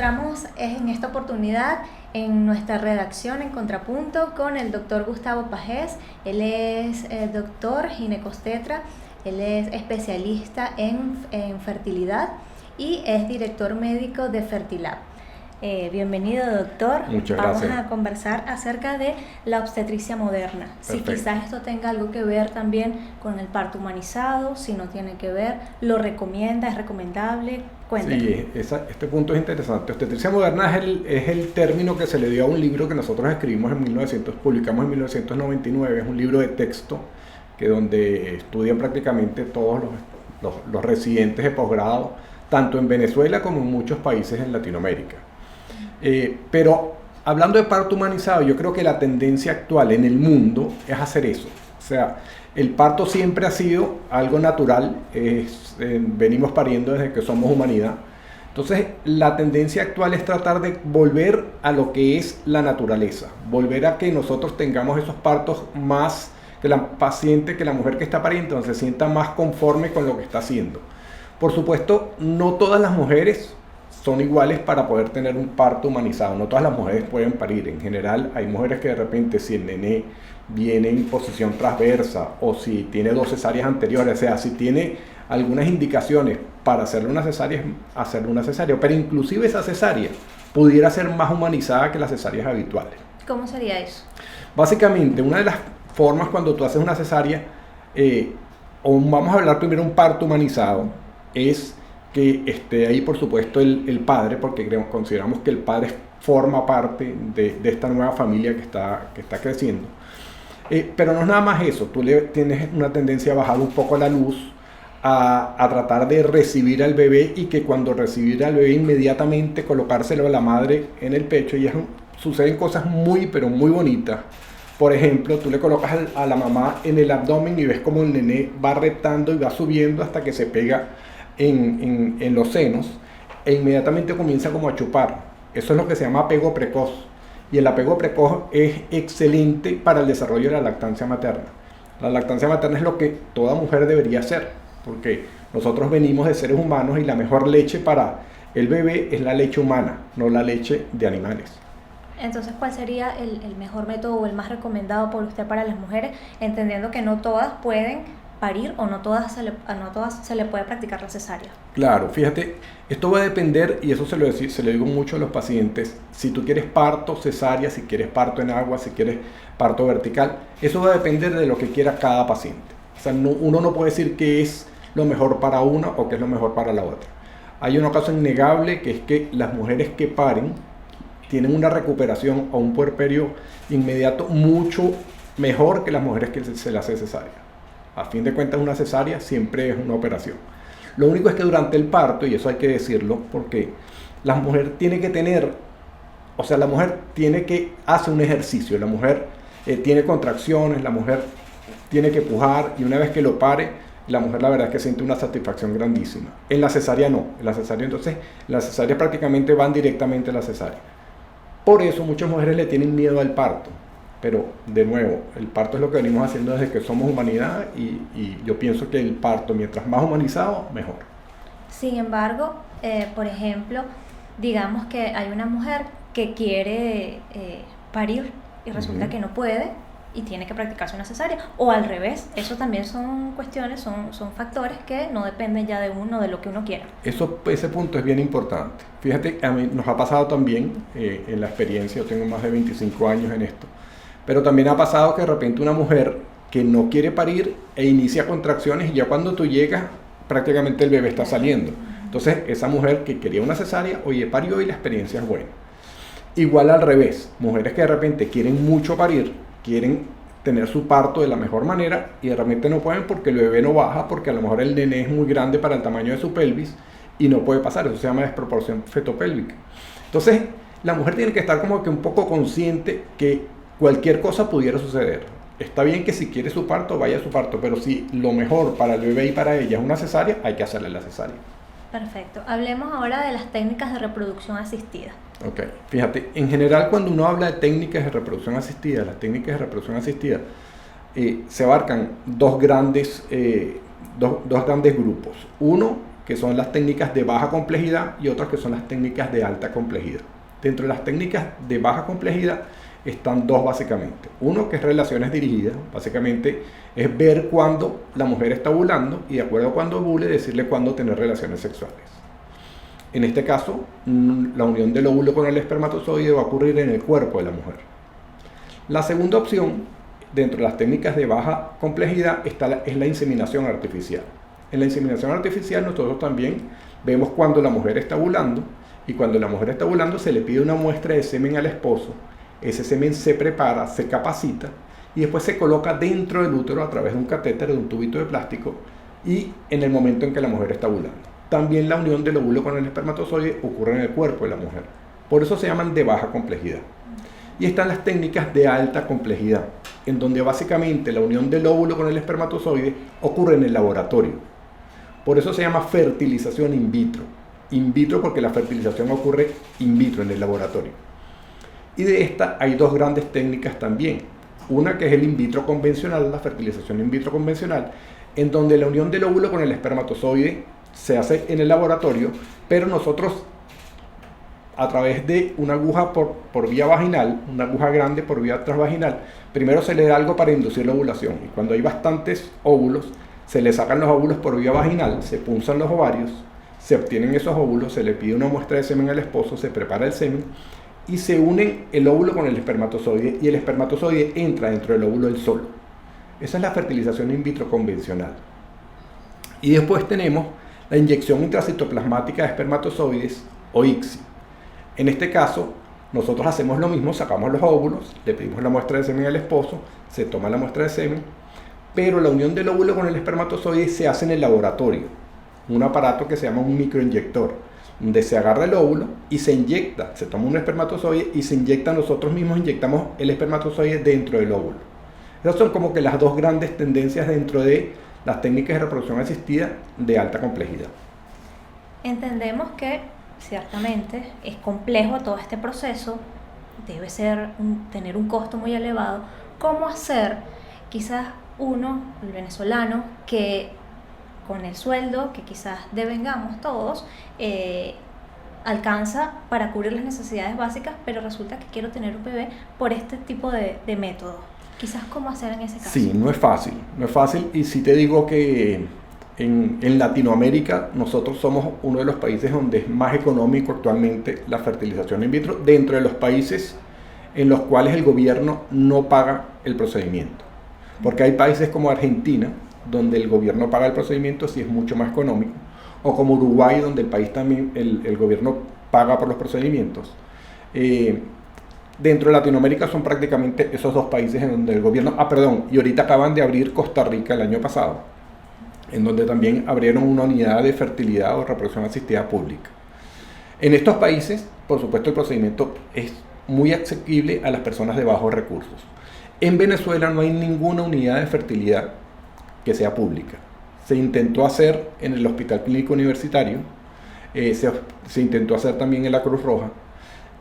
encontramos en esta oportunidad en nuestra redacción en Contrapunto con el doctor Gustavo Pagés. Él es doctor ginecobstetra, él es especialista en fertilidad y es director médico de Fertilab. Bienvenido, doctor. Muchas gracias. Vamos a conversar acerca de la obstetricia moderna. Perfecto. Si quizás esto tenga algo que ver también con el parto humanizado, si no tiene que ver, ¿lo recomienda? ¿Es recomendable? Cuéntanos. Sí, este punto es interesante. Obstetricia moderna es el término que se le dio a un libro que nosotros escribimos publicamos en 1999. Es un libro de texto que donde estudian prácticamente todos los residentes de posgrado, tanto en Venezuela como en muchos países en Latinoamérica. Pero hablando de parto humanizado, yo creo que la tendencia actual en el mundo es hacer eso. O sea, el parto siempre ha sido algo natural, venimos pariendo desde que somos humanidad. Entonces, la tendencia actual es tratar de volver a lo que es la naturaleza, volver a que nosotros tengamos esos partos más, que la paciente, que la mujer que está pariendo se sienta más conforme con lo que está haciendo. Por supuesto, no todas las mujeres son iguales para poder tener un parto humanizado. No todas las mujeres pueden parir. En general, hay mujeres que de repente, si el nené viene en posición transversa o si tiene 2 cesáreas anteriores, o sea, si tiene algunas indicaciones para hacerle una cesárea, pero inclusive esa cesárea pudiera ser más humanizada que las cesáreas habituales. ¿Cómo sería eso? Básicamente, una de las formas cuando tú haces una cesárea, o vamos a hablar primero de un parto humanizado, es que esté ahí, por supuesto, el padre, porque consideramos que el padre forma parte de esta nueva familia que está creciendo. Pero no es nada más eso, tú tienes una tendencia a bajar un poco la luz, a tratar de recibir al bebé y que cuando recibir al bebé inmediatamente colocárselo a la madre en el pecho, y suceden cosas pero muy bonitas. Por ejemplo, tú le colocas a la mamá en el abdomen y ves como el nené va reptando y va subiendo hasta que se pega en los senos e inmediatamente comienza como a chupar. Eso es lo que se llama apego precoz, y el apego precoz es excelente para el desarrollo de la lactancia materna. La lactancia materna es lo que toda mujer debería hacer, porque nosotros venimos de seres humanos y la mejor leche para el bebé es la leche humana, no la leche de animales. Entonces, ¿cuál sería el mejor método o el más recomendado por usted para las mujeres, entendiendo que no todas pueden parir o no todas se le puede practicar la cesárea? Claro, fíjate, esto va a depender, y eso se lo digo mucho a los pacientes, si tú quieres parto cesárea, si quieres parto en agua, si quieres parto vertical, eso va a depender de lo que quiera cada paciente. O sea, uno no puede decir qué es lo mejor para una o qué es lo mejor para la otra. Hay un caso innegable que es que las mujeres que paren tienen una recuperación o un puerperio inmediato mucho mejor que las mujeres que se le hace cesárea. A fin de cuentas, una cesárea siempre es una operación. Lo único es que durante el parto, y eso hay que decirlo, porque la mujer tiene que hacer un ejercicio, la mujer tiene contracciones, la mujer tiene que pujar, y una vez que lo pare, la mujer la verdad es que siente una satisfacción grandísima. En la cesárea no, las cesáreas prácticamente van directamente a la cesárea. Por eso muchas mujeres le tienen miedo al parto. Pero, de nuevo, el parto es lo que venimos haciendo desde que somos humanidad y yo pienso que el parto, mientras más humanizado, mejor. Sin embargo, por ejemplo, digamos que hay una mujer que quiere parir y resulta que no puede y tiene que practicarse una cesárea, o al revés. Eso también son cuestiones, son factores que no dependen ya de uno, de lo que uno quiera. Ese punto es bien importante. Fíjate, a mí nos ha pasado también en la experiencia, yo tengo más de 25 años en esto, pero también ha pasado que de repente una mujer que no quiere parir e inicia contracciones, y ya cuando tú llegas prácticamente el bebé está saliendo. Entonces esa mujer que quería una cesárea, parió y la experiencia es buena. Igual al revés, mujeres que de repente quieren mucho parir, quieren tener su parto de la mejor manera y de repente no pueden porque el bebé no baja, porque a lo mejor el nené es muy grande para el tamaño de su pelvis y no puede pasar. Eso se llama desproporción fetopélvica. Entonces la mujer tiene que estar como que un poco consciente que cualquier cosa pudiera suceder. Está bien que si quiere su parto, vaya a su parto, pero si lo mejor para el bebé y para ella es una cesárea, hay que hacerle la cesárea. Perfecto. Hablemos ahora de las técnicas de reproducción asistida. Ok, fíjate, en general cuando uno habla de técnicas de reproducción asistida, las técnicas de reproducción asistida se abarcan dos grandes grupos. Uno que son las técnicas de baja complejidad, y otras que son las técnicas de alta complejidad. Dentro de las técnicas de baja complejidad están dos básicamente. Uno, que es relaciones dirigidas. Básicamente es ver cuándo la mujer está ovulando y de acuerdo a cuándo ovule decirle cuándo tener relaciones sexuales. En este caso, la unión del óvulo con el espermatozoide va a ocurrir en el cuerpo de la mujer. La segunda opción, dentro de las técnicas de baja complejidad, es la inseminación artificial. En la inseminación artificial nosotros también vemos cuando la mujer está ovulando, y cuando la mujer está ovulando se le pide una muestra de semen al esposo. Ese semen se prepara, se capacita y después se coloca dentro del útero a través de un catéter, de un tubito de plástico, y en el momento en que la mujer está ovulando. También la unión del óvulo con el espermatozoide ocurre en el cuerpo de la mujer. Por eso se llaman de baja complejidad. Y están las técnicas de alta complejidad, en donde básicamente la unión del óvulo con el espermatozoide ocurre en el laboratorio. Por eso se llama fertilización in vitro. In vitro porque la fertilización ocurre in vitro, en el laboratorio. Y de esta hay dos grandes técnicas también. Una que es el in vitro convencional, la fertilización in vitro convencional, en donde la unión del óvulo con el espermatozoide se hace en el laboratorio, pero nosotros a través de una aguja por vía vaginal, una aguja grande por vía transvaginal, primero se le da algo para inducir la ovulación, y cuando hay bastantes óvulos, se le sacan los óvulos por vía vaginal, se punzan los ovarios, se obtienen esos óvulos, se le pide una muestra de semen al esposo, se prepara el semen, y se unen el óvulo con el espermatozoide, y el espermatozoide entra dentro del óvulo él solo. Esa es la fertilización in vitro convencional. Y después tenemos la inyección intracitoplasmática de espermatozoides, o ICSI. En este caso, nosotros hacemos lo mismo, sacamos los óvulos, le pedimos la muestra de semen al esposo, se toma la muestra de semen, pero la unión del óvulo con el espermatozoide se hace en el laboratorio. Un aparato que se llama un microinyector, donde se agarra el óvulo y se inyecta, se toma un espermatozoide y se inyecta, nosotros mismos inyectamos el espermatozoide dentro del óvulo. Esas son como que las dos grandes tendencias dentro de las técnicas de reproducción asistida de alta complejidad. Entendemos que ciertamente es complejo todo este proceso, debe tener un costo muy elevado. ¿Cómo hacer quizás uno, el venezolano, que con el sueldo que quizás devengamos todos, alcanza para cubrir las necesidades básicas, pero resulta que quiero tener un bebé por este tipo de método? Quizás cómo hacer en ese caso. Sí, no es fácil, y sí te digo que en Latinoamérica nosotros somos uno de los países donde es más económico actualmente la fertilización in vitro, dentro de los países en los cuales el gobierno no paga el procedimiento. Porque hay países como Argentina, donde el gobierno paga el procedimiento, sí es mucho más económico, o como Uruguay, donde el país también, el gobierno paga por los procedimientos. Dentro de Latinoamérica son prácticamente esos dos países en donde el gobierno, y ahorita acaban de abrir Costa Rica el año pasado, en donde también abrieron una unidad de fertilidad o reproducción asistida pública. En estos países, por supuesto, el procedimiento es muy asequible a las personas de bajos recursos. En Venezuela no hay ninguna unidad de fertilidad que sea pública. Se intentó hacer en el Hospital Clínico Universitario, se intentó hacer también en la Cruz Roja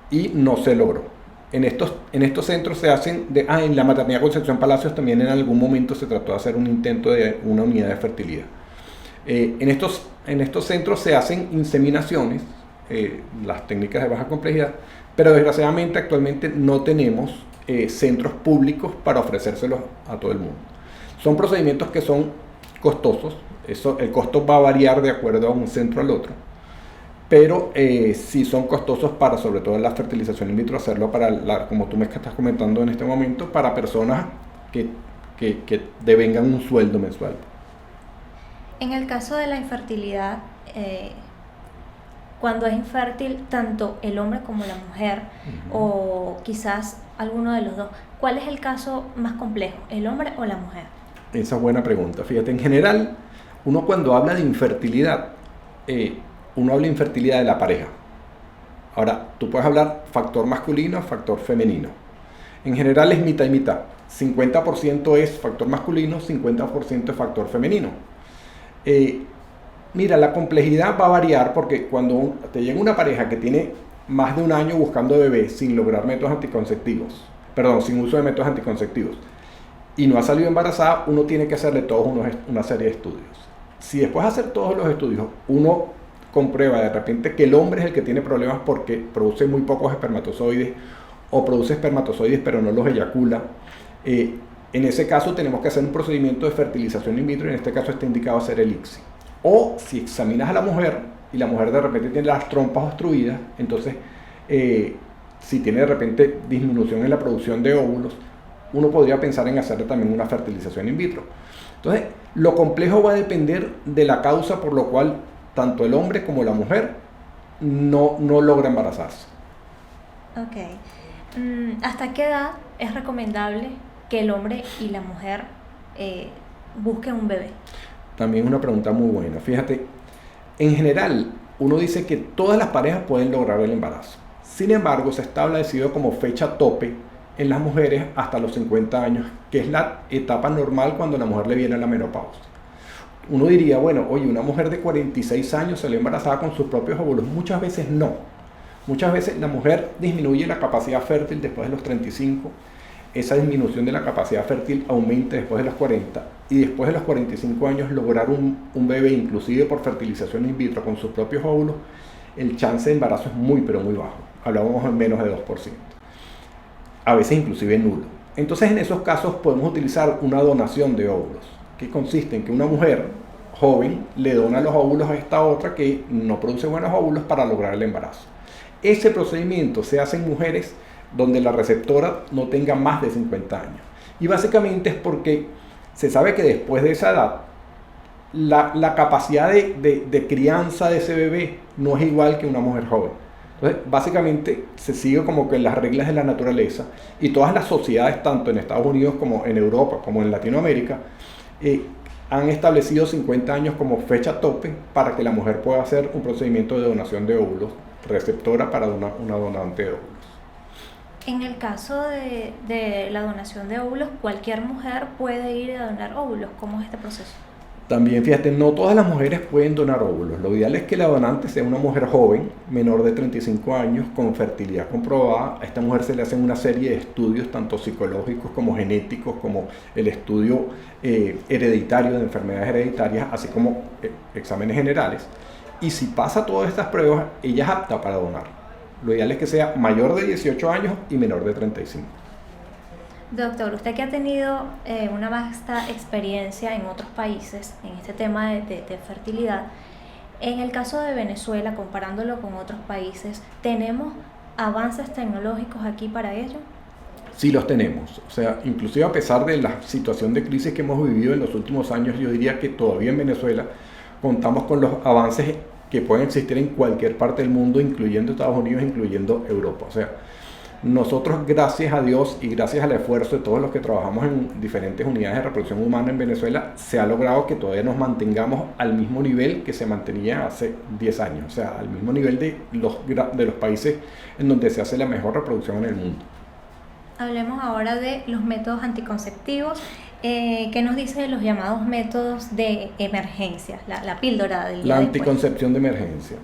y no se logró. En estos centros se hacen, en la Maternidad Concepción Palacios también en algún momento se trató de hacer un intento de una unidad de fertilidad. En estos centros se hacen inseminaciones, las técnicas de baja complejidad, pero desgraciadamente actualmente no tenemos centros públicos para ofrecérselos a todo el mundo. Son procedimientos que son costosos, el costo va a variar de acuerdo a un centro al otro, pero sí son costosos para, sobre todo la fertilización in vitro, hacerlo para, como tú me estás comentando en este momento, para personas que devengan un sueldo mensual. En el caso de la infertilidad, cuando es infértil tanto el hombre como la mujer, o quizás alguno de los dos, ¿cuál es el caso más complejo, el hombre o la mujer? Esa es buena pregunta. Fíjate, en general, uno cuando habla de infertilidad, uno habla de infertilidad de la pareja. Ahora, tú puedes hablar factor masculino, factor femenino. En general es mitad y mitad. 50% es factor masculino, 50% es factor femenino. Mira, la complejidad va a variar porque cuando te llega una pareja que tiene más de un año buscando bebés sin lograr métodos anticonceptivos, sin uso de métodos anticonceptivos, y no ha salido embarazada, uno tiene que hacerle todos una serie de estudios. si después de hacer todos los estudios uno comprueba de repente que el hombre es el que tiene problemas porque produce muy pocos espermatozoides o produce espermatozoides pero no los eyacula, en ese caso tenemos que hacer un procedimiento de fertilización in vitro y en este caso está indicado hacer el ICSI. O si examinas a la mujer y la mujer de repente tiene las trompas obstruidas, entonces si tiene de repente disminución en la producción de óvulos, uno podría pensar en hacerle también una fertilización in vitro. Entonces, lo complejo va a depender de la causa por lo cual tanto el hombre como la mujer no logra embarazarse. Ok. ¿Hasta qué edad es recomendable que el hombre y la mujer busquen un bebé? También es una pregunta muy buena. Fíjate, en general, uno dice que todas las parejas pueden lograr el embarazo. Sin embargo, se ha establecido como fecha tope en las mujeres hasta los 50 años, que es la etapa normal cuando la mujer le viene a la menopausia. Uno diría, bueno, oye, una mujer de 46 años salió embarazada con sus propios óvulos. Muchas veces no. Muchas veces la mujer disminuye la capacidad fértil después de los 35. Esa disminución de la capacidad fértil aumenta después de los 40 y después de los 45 años lograr un bebé, inclusive por fertilización in vitro con sus propios óvulos, el chance de embarazo es muy pero muy bajo. Hablamos en menos de 2%. A veces inclusive nulo. Entonces en esos casos podemos utilizar una donación de óvulos, que consiste en que una mujer joven le dona los óvulos a esta otra que no produce buenos óvulos para lograr el embarazo. Ese procedimiento se hace en mujeres donde la receptora no tenga más de 50 años. Y básicamente es porque se sabe que después de esa edad, la capacidad de crianza de ese bebé no es igual que una mujer joven. Entonces, básicamente se sigue como que las reglas de la naturaleza y todas las sociedades, tanto en Estados Unidos como en Europa, como en Latinoamérica, han establecido 50 años como fecha tope para que la mujer pueda hacer un procedimiento de donación de óvulos, receptora para una donante de óvulos. En el caso de la donación de óvulos, cualquier mujer puede ir a donar óvulos. ¿Cómo es este proceso? También, fíjate, no todas las mujeres pueden donar óvulos. Lo ideal es que la donante sea una mujer joven, menor de 35 años, con fertilidad comprobada. A esta mujer se le hacen una serie de estudios, tanto psicológicos como genéticos, como el estudio hereditario de enfermedades hereditarias, así como exámenes generales. Y si pasa todas estas pruebas, ella es apta para donar. Lo ideal es que sea mayor de 18 años y menor de 35. Doctor, usted que ha tenido una vasta experiencia en otros países en este tema de fertilidad, en el caso de Venezuela, comparándolo con otros países, ¿tenemos avances tecnológicos aquí para ello? Sí los tenemos, o sea, inclusive a pesar de la situación de crisis que hemos vivido en los últimos años, yo diría que todavía en Venezuela contamos con los avances que pueden existir en cualquier parte del mundo, incluyendo Estados Unidos, incluyendo Europa. O sea, nosotros, gracias a Dios y gracias al esfuerzo de todos los que trabajamos en diferentes unidades de reproducción humana en Venezuela, se ha logrado que todavía nos mantengamos al mismo nivel que se mantenía hace 10 años, o sea, al mismo nivel de los países en donde se hace la mejor reproducción en el mundo. Hablemos ahora de los métodos anticonceptivos. ¿Qué nos dice de los llamados métodos de emergencia, la píldora del día La después? anticoncepción de emergencia.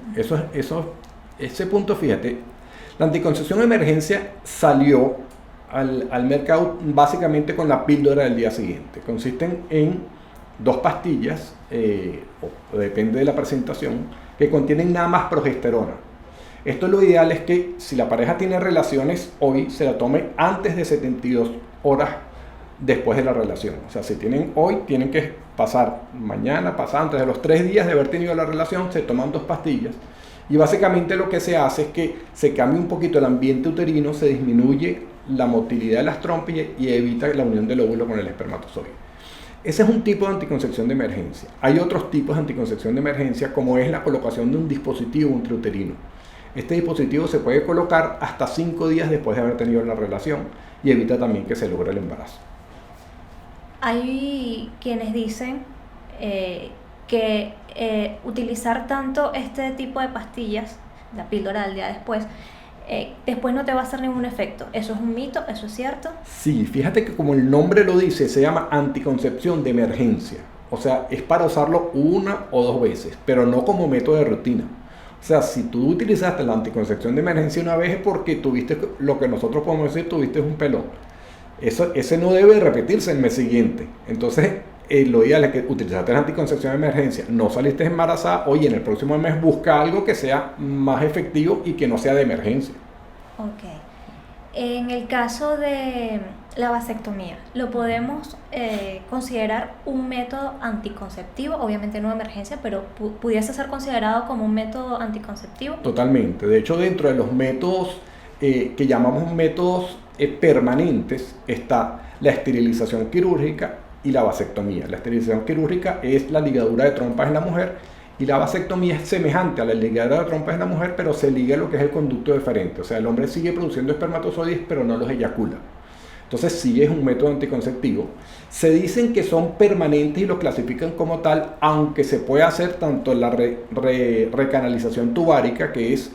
Ese punto, fíjate, la anticoncepción de emergencia salió al mercado básicamente con la píldora del día siguiente. Consisten en 2 pastillas, o depende de la presentación, que contienen nada más progesterona. Esto lo ideal es que si la pareja tiene relaciones hoy, se la tome antes de 72 horas después de la relación. O sea, si tienen hoy, tienen que pasar mañana, antes de los 3 días de haber tenido la relación, se toman 2 pastillas. Y básicamente lo que se hace es que se cambia un poquito el ambiente uterino, se disminuye la motilidad de las trompas y evita la unión del óvulo con el espermatozoide. Ese es un tipo de anticoncepción de emergencia. Hay otros tipos de anticoncepción de emergencia, como es la colocación de un dispositivo intrauterino. Este dispositivo se puede colocar hasta 5 días después de haber tenido la relación y evita también que se logre el embarazo. Hay quienes dicen que utilizar tanto este tipo de pastillas, la píldora del día después no te va a hacer ningún efecto. ¿Eso es un mito? ¿Eso es cierto? Sí, fíjate que como el nombre lo dice, se llama anticoncepción de emergencia. O sea, es para usarlo 1 o 2 veces, pero no como método de rutina. O sea, si tú utilizaste la anticoncepción de emergencia una vez es porque tuviste lo que nosotros podemos decir, tuviste un pelón. Ese no debe repetirse el mes siguiente. Entonces, lo ideal es que utilizaste la anticoncepción de emergencia, no saliste embarazada, oye, en el próximo mes busca algo que sea más efectivo y que no sea de emergencia. Ok. En el caso de la vasectomía, ¿lo podemos considerar un método anticonceptivo? Obviamente no de emergencia, pero pudiese ser considerado como un método anticonceptivo. Totalmente. De hecho, dentro de los métodos que llamamos métodos permanentes está la esterilización quirúrgica y la vasectomía. La esterilización quirúrgica es la ligadura de trompas en la mujer y la vasectomía es semejante a la ligadura de trompas en la mujer, pero se liga lo que es el conducto deferente. O sea, el hombre sigue produciendo espermatozoides, pero no los eyacula. Entonces sí es un método anticonceptivo. Se dicen que son permanentes y los clasifican como tal, aunque se puede hacer tanto la recanalización tubárica, que es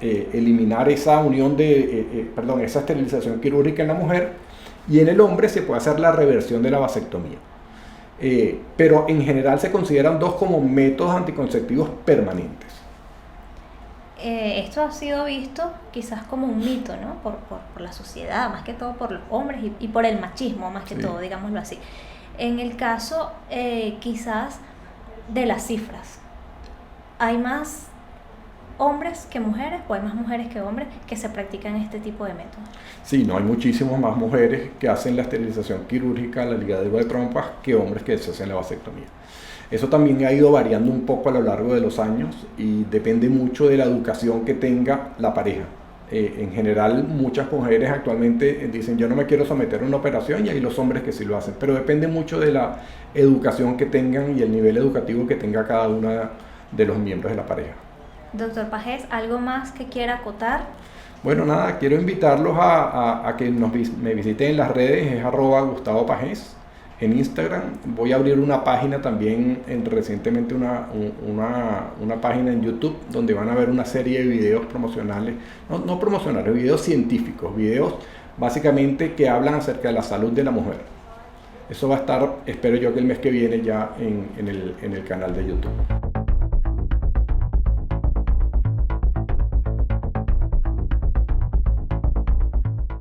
eliminar esa unión esa esterilización quirúrgica en la mujer, y en el hombre se puede hacer la reversión de la vasectomía. Pero en general se consideran dos como métodos anticonceptivos permanentes. Esto ha sido visto quizás como un mito, ¿no? Por la sociedad, más que todo por los hombres y por el machismo, más que todo, digámoslo así. En el caso quizás de las cifras, ¿hay más hombres que mujeres o hay más mujeres que hombres que se practican este tipo de métodos? Sí, no, hay muchísimas más mujeres que hacen la esterilización quirúrgica, la ligadura de trompas, que hombres que se hacen la vasectomía. Eso también ha ido variando un poco a lo largo de los años y depende mucho de la educación que tenga la pareja. En general, muchas mujeres actualmente dicen yo no me quiero someter a una operación, y hay los hombres que sí lo hacen, pero depende mucho de la educación que tengan y el nivel educativo que tenga cada uno de los miembros de la pareja. Doctor Pagés, ¿algo más que quiera acotar? Bueno, nada, quiero invitarlos a que me visiten en las redes, es @GustavoPagés en Instagram. Voy a abrir una página también, recientemente una página en YouTube, donde van a ver una serie de videos promocionales, no promocionales, videos científicos, videos básicamente que hablan acerca de la salud de la mujer. Eso va a estar, espero yo, que el mes que viene ya en el canal de YouTube.